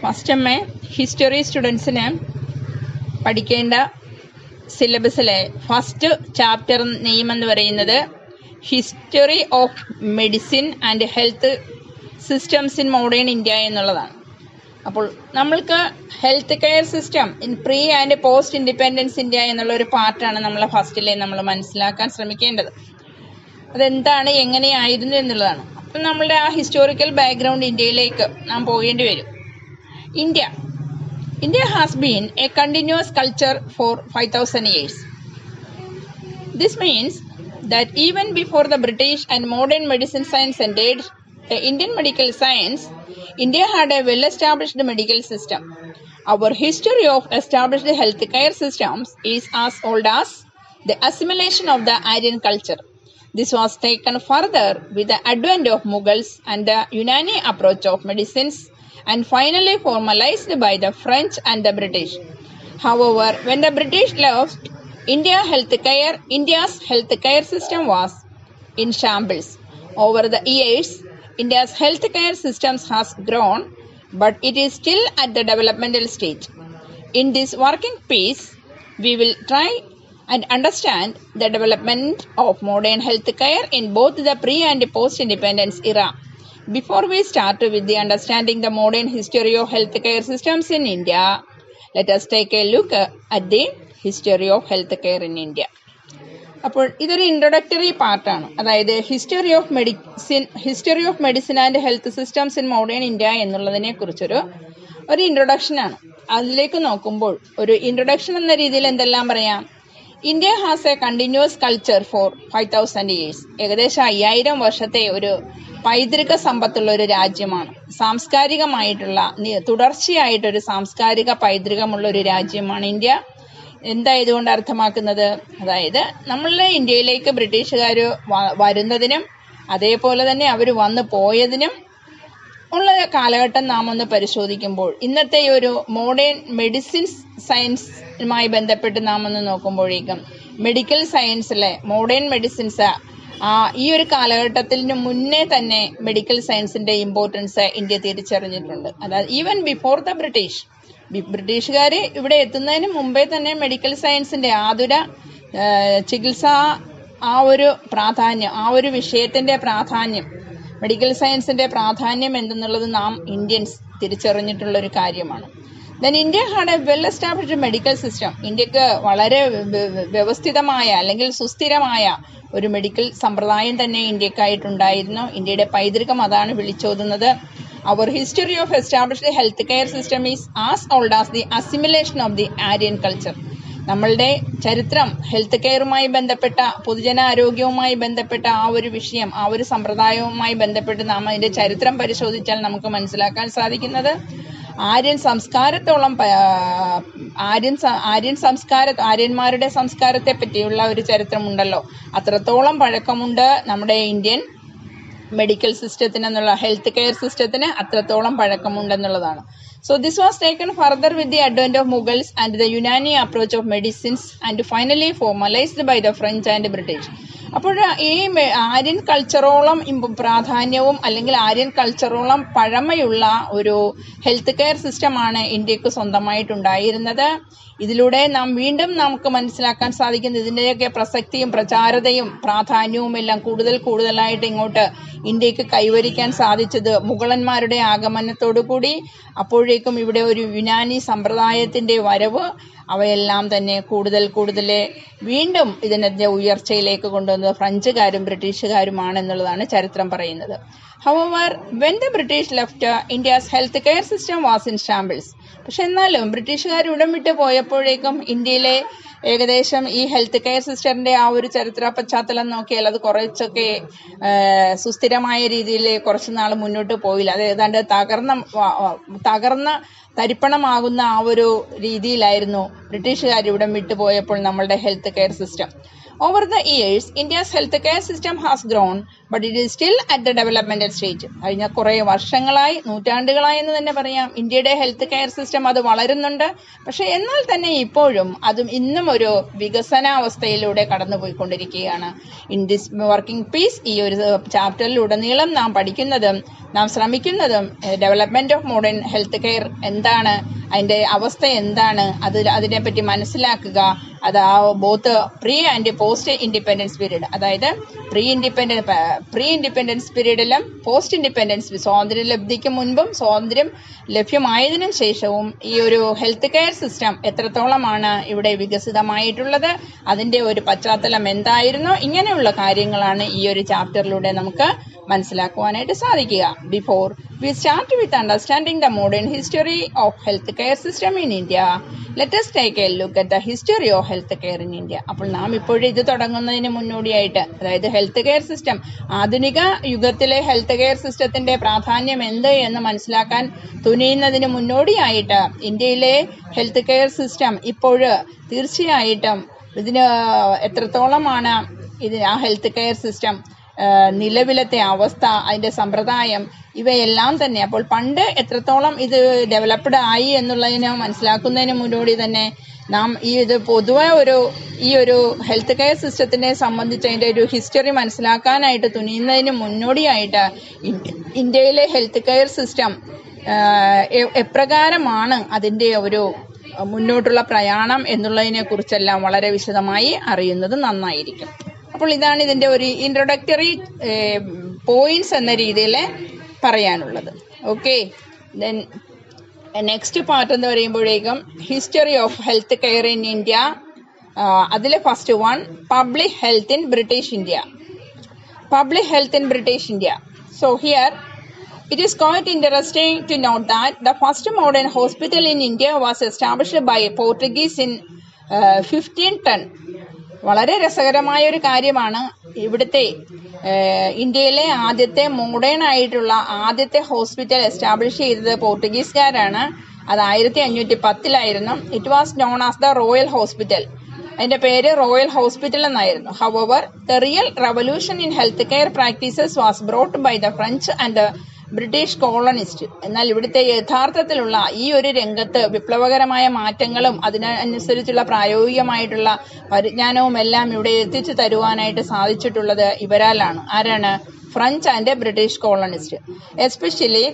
First history സ്റ്റുഡൻസിന് പഠിക്കേണ്ട സിലബസിലെ first chapter name എന്ന് പറയുന്നത് history of medicine and health systems in modern India എന്നുള്ളതാണ്. അപ്പോൾ നമ്മൾക്ക് health care system in pre and post independence India എന്നുള്ള ഒരു പാർട്ടാണ് നമ്മൾ ഫസ്റ്റിലെ നമ്മൾ മനസ്സിലാക്കാൻ ശ്രമിക്കേണ്ടത്. അതെന്താണ്, എങ്ങനെയായിരുന്നു എന്നുള്ളതാണ്. അപ്പം നമ്മളുടെ ആ ഹിസ്റ്റോറിക്കൽ ബാക്ക്ഗ്രൗണ്ട് ഇന്ത്യയിലേക്ക് നാം പോകേണ്ടി വരും. India has been a continuous culture for 5,000 years. This means that even before the British and modern medicine science entered the Indian medical science, India had a well-established medical system. Our history of established healthcare systems is as old as the assimilation of the Aryan culture. This was taken further with the advent of Mughals and the Unani approach of medicines, and finally formalized by the French and the British. However, when the British left, India's healthcare system was in shambles. Over the years, India's healthcare systems has grown, but it is still at the developmental stage. In this working piece, we will try and understand the development of modern healthcare in both the pre- and post-independence era. Before we start with the understanding the modern history of healthcare systems in India, let us take a look at the history of healthcare in India. അപ്പോൾ ഇതൊരു introductory പാർട്ടാണ്. അതായത് history of medicine and health systems in modern India എന്നുള്ളതിനെ കുറിച്ചൊരു ഇൻട്രൊഡക്ഷനാണ്. അതിലേക്ക് നോക്കുമ്പോൾ ഒരു introduction എന്ന രീതിയിൽ എന്തെല്ലാം പറയാം? India has a continuous culture for 5,000 years. ഏകദേശം 5000 വർഷത്തെ ഒരു പൈതൃക സമ്പത്തുള്ള ഒരു രാജ്യമാണ്. സാംസ്കാരികമായിട്ടുള്ള തുടർച്ചയായിട്ടൊരു സാംസ്കാരിക പൈതൃകമുള്ള ഒരു രാജ്യമാണ് ഇന്ത്യ. എന്താ ഇതുകൊണ്ട് അർത്ഥമാക്കുന്നത്? അതായത് നമ്മളുടെ ഇന്ത്യയിലേക്ക് ബ്രിട്ടീഷുകാർ വരുന്നതിനും അതേപോലെ തന്നെ അവർ വന്നു പോയതിനും ഉള്ള കാലഘട്ടം നാം ഒന്ന് പരിശോധിക്കുമ്പോൾ, ഇന്നത്തെ ഒരു മോഡേൺ മെഡിസിൻ സയൻസുമായി ബന്ധപ്പെട്ട് നാം ഒന്ന് നോക്കുമ്പോഴേക്കും മെഡിക്കൽ സയൻസിലെ മോഡേൺ മെഡിസിൻസ് ഈ ഒരു കാലഘട്ടത്തിന് മുന്നേ തന്നെ മെഡിക്കൽ സയൻസിന്റെ ഇമ്പോർട്ടൻസ് ഇന്ത്യ തിരിച്ചറിഞ്ഞിട്ടുണ്ട്. അതായത് ഈവൻ ബിഫോർ ദ ബ്രിട്ടീഷുകാർ ഇവിടെ എത്തുന്നതിന് മുമ്പേ തന്നെ മെഡിക്കൽ സയൻസിന്റെ ആതുര ചികിത്സ ആ ഒരു പ്രാധാന്യം, ആ ഒരു വിഷയത്തിന്റെ പ്രാധാന്യം, മെഡിക്കൽ സയൻസിന്റെ പ്രാധാന്യം എന്തെന്നുള്ളത് നാം ഇന്ത്യൻസ് തിരിച്ചറിഞ്ഞിട്ടുള്ള ഒരു കാര്യമാണ്. Then India had A well established medical system. ഇന്ത്യക്ക് വളരെ വ്യവസ്ഥിതമായ അല്ലെങ്കിൽ സുസ്ഥിരമായ ഒരു മെഡിക്കൽ സമ്പ്രദായം തന്നെ ഇന്ത്യക്കായിട്ടുണ്ടായിരുന്നു. ഇന്ത്യയുടെ പൈതൃകം അതാണ് വിളിച്ചോതുന്നത്. അവർ history of established health care system is as old as the assimilation of the Aryan culture. നമ്മളുടെ ചരിത്രം ഹെൽത്ത് കെയറുമായി ബന്ധപ്പെട്ട പൊതുജനാരോഗ്യവുമായി ബന്ധപ്പെട്ട ആ ഒരു വിഷയം, ആ ഒരു സമ്പ്രദായവുമായി ബന്ധപ്പെട്ട് നാം അതിന്റെ ചരിത്രം പരിശോധിച്ചാൽ നമുക്ക് മനസ്സിലാക്കാൻ സാധിക്കുന്നത് ആര്യന്മാരുടെ സംസ്കാരത്തെ പറ്റിയുള്ള ഒരു ചരിത്രമുണ്ടല്ലോ, അത്രത്തോളം പഴക്കമുണ്ട് നമ്മുടെ ഇന്ത്യൻ മെഡിക്കൽ സിസ്റ്റത്തിന് എന്നുള്ള ഹെൽത്ത് കെയർ സിസ്റ്റത്തിന് അത്രത്തോളം പഴക്കമുണ്ടെന്നുള്ളതാണ്. So this was taken further with the advent of Mughals and the Unani approach of medicines, and finally formalized by the French and British. അപ്പോൾ ഈ ആര്യൻ കൾച്ചറോളം പ്രാധാന്യവും അല്ലെങ്കിൽ ആര്യൻ കൾച്ചറോളം പഴമയുള്ള ഒരു ഹെൽത്ത് കെയർ സിസ്റ്റമാണ് ഇന്ത്യക്ക് സ്വന്തമായിട്ടുണ്ടായിരുന്നത്. ഇതിലൂടെ നാം വീണ്ടും നമുക്ക് മനസ്സിലാക്കാൻ സാധിക്കുന്നത് ഇതിൻ്റെയൊക്കെ പ്രസക്തിയും പ്രചാരതയും പ്രാധാന്യവും എല്ലാം കൂടുതലായിട്ട് ഇങ്ങോട്ട് ഇന്ത്യക്ക് കൈവരിക്കാൻ സാധിച്ചത് മുഗളന്മാരുടെ ആഗമനത്തോടുകൂടി. അപ്പോഴേക്കും ഇവിടെ ഒരു യുനാനി സമ്പ്രദായത്തിന്റെ വരവ് അവയെല്ലാം തന്നെ കൂടുതൽ വീണ്ടും ഇതിന്റെ ഉയർച്ചയിലേക്ക് കൊണ്ടുവന്നത് ഫ്രഞ്ചുകാരും ബ്രിട്ടീഷുകാരുമാണ് എന്നുള്ളതാണ് ചരിത്രം പറയുന്നത്. However, when the British left, India's healthcare system was in shambles. പക്ഷെ എന്നാലും ബ്രിട്ടീഷുകാർ ഇവിടം വിട്ട് പോയപ്പോഴേക്കും ഇന്ത്യയിലെ ഏകദേശം ഈ ഹെൽത്ത് കെയർ സിസ്റ്ററിന്റെ ആ ഒരു ചരിത്ര പശ്ചാത്തലം നോക്കിയാൽ അത് കുറച്ചൊക്കെ സുസ്ഥിരമായ രീതിയിൽ കുറച്ചുനാൾ മുന്നോട്ട് പോയില്ല. അത് ഏതാണ്ട് തകർന്ന തരിപ്പണമാകുന്ന ആ ഒരു രീതിയിലായിരുന്നു ബ്രിട്ടീഷുകാർ ഇവിടം വിട്ടു പോയപ്പോൾ നമ്മളുടെ health care system. Over the years, India's healthcare system has grown, but it is still at the developmental stage. കഴിഞ്ഞ കുറേ വർഷങ്ങളായി, നൂറ്റാണ്ടുകളായി എന്ന് തന്നെ പറയാം, ഇന്ത്യയുടെ ഹെൽത്ത് കെയർ സിസ്റ്റം അത് വളരുന്നുണ്ട്. പക്ഷെ എന്നാൽ തന്നെ ഇപ്പോഴും അതും ഇന്നും ഒരു വികസനാവസ്ഥയിലൂടെ കടന്നുപോയിക്കൊണ്ടിരിക്കുകയാണ്. ഇൻ ദിസ് വർക്കിംഗ് പീസ്, ഈ ഒരു ചാപ്റ്ററിലുടനീളം നാം പഠിക്കുന്നതും നാം ശ്രമിക്കുന്നതും development of modern health care എന്താണ്, അതിന്റെ അവസ്ഥ എന്താണ്, അതിനെപ്പറ്റി മനസ്സിലാക്കുക. അത് both pre and post independence period, അതായത് പ്രീ ഇൻഡിപെൻഡൻസ് പീരീഡിലും പോസ്റ്റ് ഇൻഡിപെൻഡൻസ്, സ്വാതന്ത്ര്യ ലബ്ധിക്ക് മുൻപും സ്വാതന്ത്ര്യം ലഭ്യമായതിനു ശേഷവും ഈ ഒരു ഹെൽത്ത് കെയർ സിസ്റ്റം എത്രത്തോളമാണ് ഇവിടെ വികസിതമായിട്ടുള്ളത്, അതിന്റെ ഒരു പശ്ചാത്തലം എന്തായിരുന്നു, ഇങ്ങനെയുള്ള കാര്യങ്ങളാണ് ഈ ഒരു ചാപ്റ്ററിലൂടെ നമുക്ക് മനസ്സിലാക്കുവാനായിട്ട് സാധിക്കുക. Before we start with understanding the modern history of health care system in India, let us take a look at the history of health care in India. അപ്പോൾ നാം ഇപ്പോഴും ഇത് തുടങ്ങുന്നതിന് മുന്നോടിയായിട്ട്, അതായത് ഹെൽത്ത് കെയർ സിസ്റ്റം, ആധുനിക യുഗത്തിലെ ഹെൽത്ത് കെയർ സിസ്റ്റത്തിന്റെ പ്രാധാന്യം എന്ത് എന്ന് മനസ്സിലാക്കാൻ തുനിയുന്നതിന് മുന്നോടിയായിട്ട് ഇന്ത്യയിലെ ഹെൽത്ത് കെയർ സിസ്റ്റം ഇപ്പോഴ് തീർച്ചയായിട്ടും ഇതിന് എത്രത്തോളമാണ് ആ ഹെൽത്ത് കെയർ സിസ്റ്റം നിലവിലത്തെ അവസ്ഥ, അതിന്റെ സമ്പ്രദായം, ഇവയെല്ലാം തന്നെ അപ്പോൾ പണ്ട് എത്രത്തോളം ഇത് ഡെവലപ്ഡ് ആയി എന്നുള്ളതിനെ മനസ്സിലാക്കുന്നതിന് മുന്നോടി തന്നെ നാം പൊതുവെ ഈ ഒരു ഹെൽത്ത് കെയർ സിസ്റ്റത്തിനെ സംബന്ധിച്ച് അതിന്റെ ഒരു ഹിസ്റ്ററി മനസ്സിലാക്കാനായിട്ട് തുനിയുന്നതിന് മുന്നോടിയായിട്ട് ഇന്ത്യയിലെ ഹെൽത്ത് കെയർ സിസ്റ്റം എപ്രകാരമാണ് അതിന്റെ ഒരു മുന്നോട്ടുള്ള പ്രയാണം എന്നുള്ളതിനെ കുറിച്ചെല്ലാം വളരെ വിശദമായി അറിയുന്നത് നന്നായിരിക്കും. അപ്പോൾ ഇതാണ് ഇതിന്റെ ഒരു ഇൻട്രൊഡക്ടറി പോയിന്റ്സ് എന്ന രീതിയിൽ പറയാനുള്ളത്. ഓക്കെ, ദെൻ നെക്സ്റ്റ് പാർട്ട് എന്ന് പറയുമ്പോഴേക്കും history of health care in India. അതിലെ first one, public health in British India. Public health in British India. So here it is quite interesting to note that the first modern hospital in India was established by Portuguese in 1510. വളരെ രസകരമായ ഒരു കാര്യമാണ്. ഇവിടുത്തെ ഇന്ത്യയിലെ ആദ്യത്തെ modern ആയിട്ടുള്ള ആദ്യത്തെ hospital establish ചെയ്തത് പോർട്ടുഗീസുകാരാണ്. അത് 1510 it was known as the royal hospital. അതിന്റെ പേര് റോയൽ ഹോസ്പിറ്റൽ എന്നായിരുന്നു. However the real revolution in health care practices was brought by the French and the British colonist. എന്നാൽ ഇവിടുത്തെ യഥാർത്ഥത്തിലുള്ള ഈ ഒരു രംഗത്ത് വിപ്ലവകരമായ മാറ്റങ്ങളും അതിനനുസരിച്ചുള്ള പ്രായോഗികമായിട്ടുള്ള പരിജ്ഞാനവും എല്ലാം ഇവിടെ എത്തിച്ചു തരുവാനായിട്ട് സാധിച്ചിട്ടുള്ളത് ഇവരാലാണ്. ആരാണ്? French and British colonist. Especially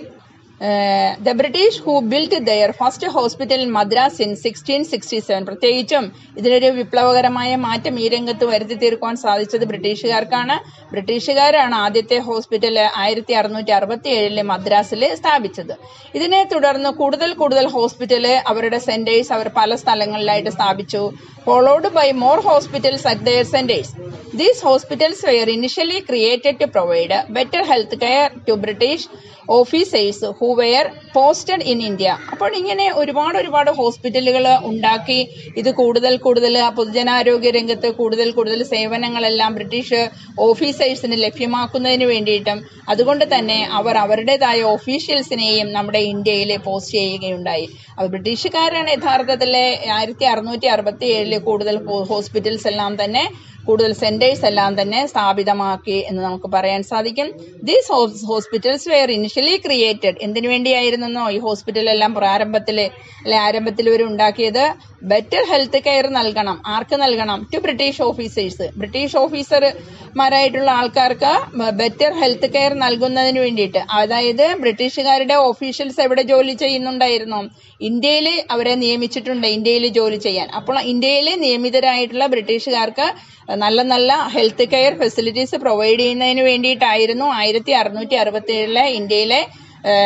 the British who built their first hospital in Madras in 1667. പ്രത്യേകിച്ചും ഇതിനൊരു വിപ്ലവകരമായ മാറ്റം ഈ രംഗത്ത് വരുത്തി തീർക്കുവാൻ സാധിച്ചത് ബ്രിട്ടീഷുകാരാണ് ആദ്യത്തെ ഹോസ്പിറ്റൽ 1667 മദ്രാസിൽ സ്ഥാപിച്ചത്. ഇതിനെ തുടർന്ന് കൂടുതൽ ഹോസ്പിറ്റല് അവരുടെ സെന്റേഴ്സ് അവർ പല സ്ഥലങ്ങളിലായിട്ട് സ്ഥാപിച്ചു. Followed by more hospitals at their centres. These hospitals were initially created to provide better health care to British officers who were posted in India. അപ്പോൾ ഇങ്ങനെ ഒരുപാട് ഹോസ്പിറ്റലുകൾ ഉണ്ടാക്കി ഇത് കൂടുതൽ പൊതുജനാരോഗ്യ രംഗത്ത് കൂടുതൽ സേവനങ്ങളെല്ലാം ബ്രിട്ടീഷ് ഓഫീസേഴ്സിന് ലഭ്യമാക്കുന്നതിന് വേണ്ടിയിട്ടും അതുകൊണ്ട് തന്നെ അവർ അവരുടേതായ ഓഫീഷ്യൽസിനെയും നമ്മുടെ ഇന്ത്യയിൽ പോസ്റ്റ് ചെയ്യുകയുണ്ടായി. അത് ബ്രിട്ടീഷുകാരാണ് യഥാർത്ഥത്തിലെ 1667 കൂടുതൽ ഹോസ്പിറ്റൽസ് എല്ലാം തന്നെ കൂടുതൽ സെന്റേഴ്സ് എല്ലാം തന്നെ സ്ഥാപിതമാക്കി എന്ന് നമുക്ക് പറയാൻ സാധിക്കും. These hospitals were initially created. എന്തിനു വേണ്ടിയായിരുന്നോ ഈ ഹോസ്പിറ്റൽ എല്ലാം ആരംഭത്തിൽ ഇവർ ഉണ്ടാക്കിയത്? ബെറ്റർ ഹെൽത്ത് കെയർ നൽകണം. ആർക്ക് നൽകണം? To British officers. ബ്രിട്ടീഷ് ഓഫീസർമാരായിട്ടുള്ള ആൾക്കാർക്ക് ബെറ്റർ ഹെൽത്ത് കെയർ നൽകുന്നതിന് വേണ്ടിയിട്ട്. അതായത് ബ്രിട്ടീഷുകാരുടെ ഓഫീഷ്യൽസ് എവിടെ ജോലി ചെയ്യുന്നുണ്ടായിരുന്നു? ഇന്ത്യയിൽ അവരെ നിയമിച്ചിട്ടുണ്ട് ഇന്ത്യയിൽ ജോലി ചെയ്യാൻ. അപ്പോൾ ഇന്ത്യയിൽ നിയമിതരായിട്ടുള്ള ബ്രിട്ടീഷുകാർക്ക് നല്ല ഹെൽത്ത് കെയർ ഫെസിലിറ്റീസ് പ്രൊവൈഡ് ചെയ്യുന്നതിന് വേണ്ടിയിട്ടായിരുന്നു 1667 ഇന്ത്യയിലെ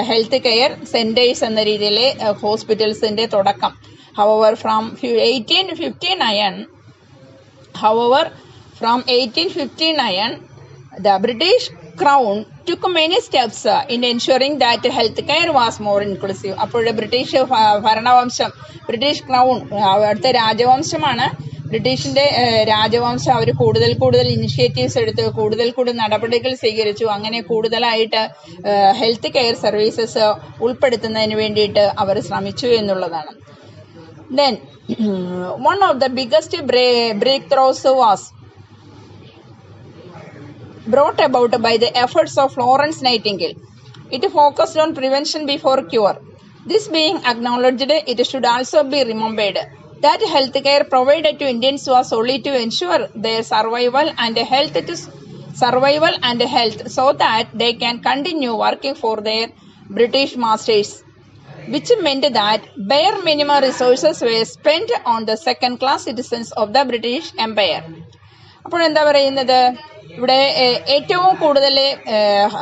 ഹെൽത്ത് കെയർ സെന്റേഴ്സ് എന്ന രീതിയിലെ ഹോസ്പിറ്റൽസിന്റെ തുടക്കം. However from 1859 the British Crown took many steps in ensuring that health care was more inclusive. അപ്പോൾ ബ്രിട്ടീഷ് ഭരണവംശം, ബ്രിട്ടീഷ് ക്രൗൺ അവിടുത്തെ രാജവംശമാണ്, ബ്രിട്ടീഷിന്റെ രാജവംശം അവർ കൂടുതൽ ഇനിഷ്യേറ്റീവ്സ് എടുത്ത് കൂടുതൽ നടപടികൾ സ്വീകരിച്ചു. അങ്ങനെ കൂടുതലായിട്ട് ഹെൽത്ത് കെയർ സർവീസസ് ഉൾപ്പെടുത്തുന്നതിന് വേണ്ടിയിട്ട് അവർ ശ്രമിച്ചു എന്നുള്ളതാണ്. Then one of the biggest breakthroughs was brought about by the efforts of Florence Nightingale. It focused on prevention before cure. This being acknowledged, it should also be remembered that healthcare provided to Indians was only to ensure their survival and health so that they can continue working for their British masters, which meant that bare minimum resources were spent on the second class citizens of the British Empire. അപ്പോൾ എന്താ പറയുന്നത്, ഇവിടെ ഏറ്റവും കൂടുതൽ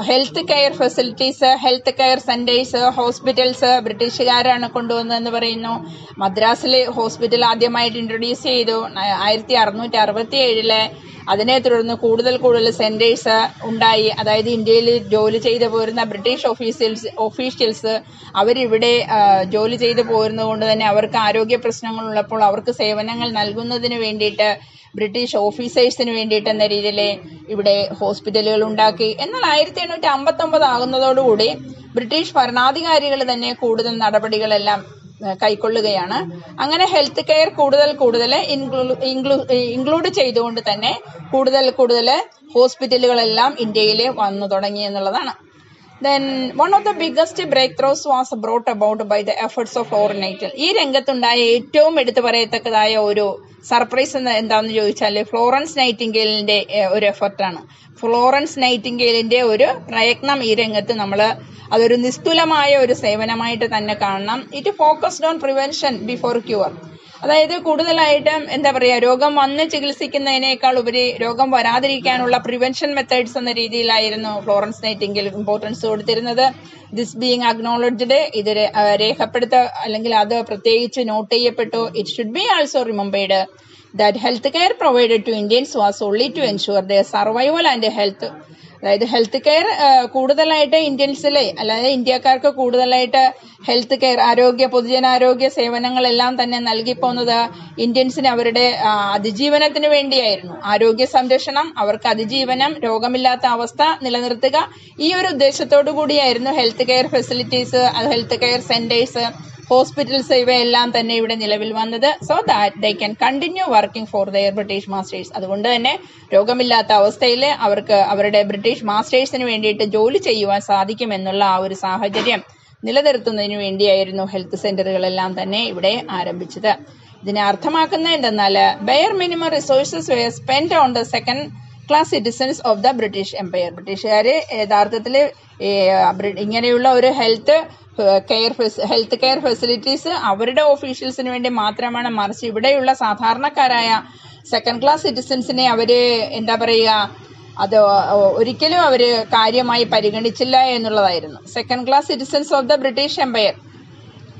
health care facilities, health care centres, hospitals ബ്രിട്ടീഷുകാരാണ് കൊണ്ടുവന്നതെന്ന് പറയുന്നു. മദ്രാസിൽ ഹോസ്പിറ്റൽ ആദ്യമായിട്ട് ഇൻട്രൊഡ്യൂസ് ചെയ്തു 1667. അതിനെ തുടർന്ന് കൂടുതൽ സെന്റേഴ്സ് ഉണ്ടായി. അതായത് ഇന്ത്യയിൽ ജോലി ചെയ്തു പോരുന്ന ബ്രിട്ടീഷ് ഒഫീഷ്യൽസ് അവരിവിടെ ജോലി ചെയ്തു പോരുന്നത് കൊണ്ട് തന്നെ അവർക്ക് ആരോഗ്യ പ്രശ്നങ്ങൾ ഉള്ളപ്പോൾ അവർക്ക് സേവനങ്ങൾ നൽകുന്നതിന് വേണ്ടിയിട്ട് ബ്രിട്ടീഷ് ഓഫീസേഴ്സിന് വേണ്ടിയിട്ട് എന്ന രീതിയിൽ ഇവിടെ ഹോസ്പിറ്റലുകൾ ഉണ്ടാക്കി. എന്നാൽ 1859 ആകുന്നതോടുകൂടി ബ്രിട്ടീഷ് ഭരണാധികാരികൾ തന്നെ കൂടുതൽ നടപടികളെല്ലാം കൈക്കൊള്ളുകയാണ്. അങ്ങനെ ഹെൽത്ത് കെയർ കൂടുതൽ ഇൻക്ലൂഡ് ചെയ്തുകൊണ്ട് തന്നെ കൂടുതൽ ഹോസ്പിറ്റലുകളെല്ലാം ഇന്ത്യയിൽ വന്നു തുടങ്ങി എന്നുള്ളതാണ്. Then one of the biggest breakthroughs was brought about by the efforts of Florence Nightingale. ഈ രംഗത്തുണ്ടായ ഏറ്റവും എടുത്തു പറയത്തക്കതായ ഒരു സർപ്രൈസ് എന്താണെന്ന് ചോദിച്ചാൽ ഫ്ലോറൻസ് നൈറ്റിംഗേലിന്റെ ഒരു എഫർട്ടാണ്. ഫ്ലോറൻസ് നൈറ്റിംഗേലിന്റെ ഒരു പ്രയത്നം ഈ രംഗത്ത് അതൊരു നിസ്തുലമായ ഒരു സേവനമായിട്ട് തന്നെ കാണണം. It focused on prevention before cure. അതായത് കൂടുതലായിട്ട് എന്താ പറയുക, രോഗം വന്ന് ചികിത്സിക്കുന്നതിനേക്കാൾ ഉപരി രോഗം വരാതിരിക്കാനുള്ള പ്രിവെൻഷൻ മെത്തേഡ്സ് എന്ന രീതിയിലായിരുന്നു ഫ്ലോറൻസ് നൈറ്റിംഗേൽ ഇമ്പോർട്ടൻസ് കൊടുത്തിരുന്നത്. ദിസ് ബീങ് അക്നോളജ്ഡ്, ഇത് അല്ലെങ്കിൽ അത് പ്രത്യേകിച്ച് നോട്ട് ചെയ്യപ്പെട്ടു. It should be also remembered that health care provided to Indians was only to ensure their survival and health. അതായത് ഹെൽത്ത് കെയർ കൂടുതലായിട്ട് ഇന്ത്യൻസിലെ അല്ലാതെ ഇന്ത്യക്കാർക്ക് കൂടുതലായിട്ട് ഹെൽത്ത് കെയർ പൊതുജനാരോഗ്യ സേവനങ്ങളെല്ലാം തന്നെ നൽകിപ്പോന്നത് ഇന്ത്യൻസിന് അവരുടെ അതിജീവനത്തിന് വേണ്ടിയായിരുന്നു. ആരോഗ്യ സംരക്ഷണം, അവർക്ക് അതിജീവനം, രോഗമില്ലാത്ത അവസ്ഥ നിലനിർത്തുക, ഈ ഒരു ഉദ്ദേശത്തോടു കൂടിയായിരുന്നു health care facilities, health care centres, hospitals ഇവയെല്ലാം തന്നെ ഇവിടെ നിലവിൽ വന്നത്. So that they can continue working for their British masters. അതുകൊണ്ട് തന്നെ രോഗമില്ലാത്ത അവസ്ഥയിൽ അവർക്ക് അവരുടെ ബ്രിട്ടീഷ് മാസ്റ്റേഴ്സിന് വേണ്ടിയിട്ട് ജോലി ചെയ്യുവാൻ സാധിക്കുമെന്നുള്ള ആ ഒരു സാഹചര്യം നിലനിർത്തുന്നതിന് വേണ്ടിയായിരുന്നു ഹെൽത്ത് സെന്ററുകളെല്ലാം തന്നെ ഇവിടെ ആരംഭിച്ചത്. ഇതിനെ അർത്ഥമാക്കുന്നത് എന്തെന്നാൽ bare minimum resources were spend on the second class citizens of the British empire. ബ്രിട്ടീഷുകാര് യഥാർത്ഥത്തിൽ ഇങ്ങനെയുള്ള ഒരു ഹെൽത്ത് കെയർ ഫെസിലിറ്റീസ് അവരുടെ ഓഫീഷ്യൽസിന് വേണ്ടി മാത്രമാണ്, മറിച്ച് ഇവിടെയുള്ള സാധാരണക്കാരായ സെക്കൻഡ് ക്ലാസ് സിറ്റിസൺസിനെ അവര് എന്താ പറയുക, അത് ഒരിക്കലും അവര് കാര്യമായി പരിഗണിച്ചില്ല എന്നുള്ളതായിരുന്നു. Second class citizens of the British empire.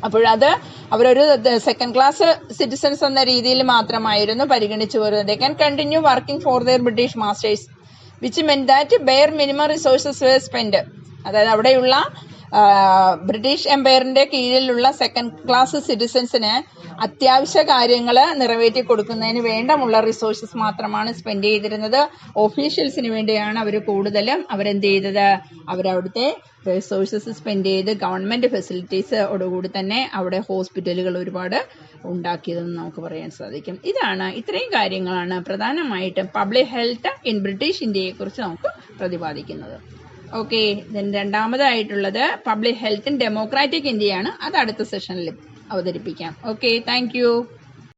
അപ്പോഴത് അവരൊരു സെക്കൻഡ് ക്ലാസ് സിറ്റിസൺസ് എന്ന രീതിയിൽ മാത്രമായിരുന്നു പരിഗണിച്ചു വരുന്നത്. They can continue working for their British masters which meant that bare minimum resources were spend. അതായത് അവിടെയുള്ള ബ്രിട്ടീഷ് എംപയറിന്റെ കീഴിലുള്ള സെക്കൻഡ് ക്ലാസ് സിറ്റിസൺസിന് അത്യാവശ്യ കാര്യങ്ങൾ നിറവേറ്റി കൊടുക്കുന്നതിന് വേണ്ടമുള്ള റിസോഴ്സസ് മാത്രമാണ് സ്പെൻഡ് ചെയ്തിരുന്നത്. ഓഫീഷ്യൽസിന് വേണ്ടിയാണ് അവർ കൂടുതലും അവരെന്ത് ചെയ്തത്, അവരവിടുത്തെ റിസോഴ്സസ് സ്പെൻഡ് ചെയ്ത് ഗവൺമെന്റ് ഫെസിലിറ്റീസോടുകൂടി തന്നെ അവിടെ ഹോസ്പിറ്റലുകൾ ഒരുപാട് ഉണ്ടാക്കിയതെന്ന് നമുക്ക് പറയാൻ സാധിക്കും. ഇത്രയും കാര്യങ്ങളാണ് പ്രധാനമായിട്ടും പബ്ലിക് ഹെൽത്ത് ഇൻ ബ്രിട്ടീഷ് ഇന്ത്യയെ കുറിച്ച് നമുക്ക് പ്രതിപാദിക്കുന്നത്. ഓക്കെ, രണ്ടാമതായിട്ടുള്ളത് public health in democratic India. അത് അടുത്ത സെഷനിൽ അവതരിപ്പിക്കാം. Okay, thank U.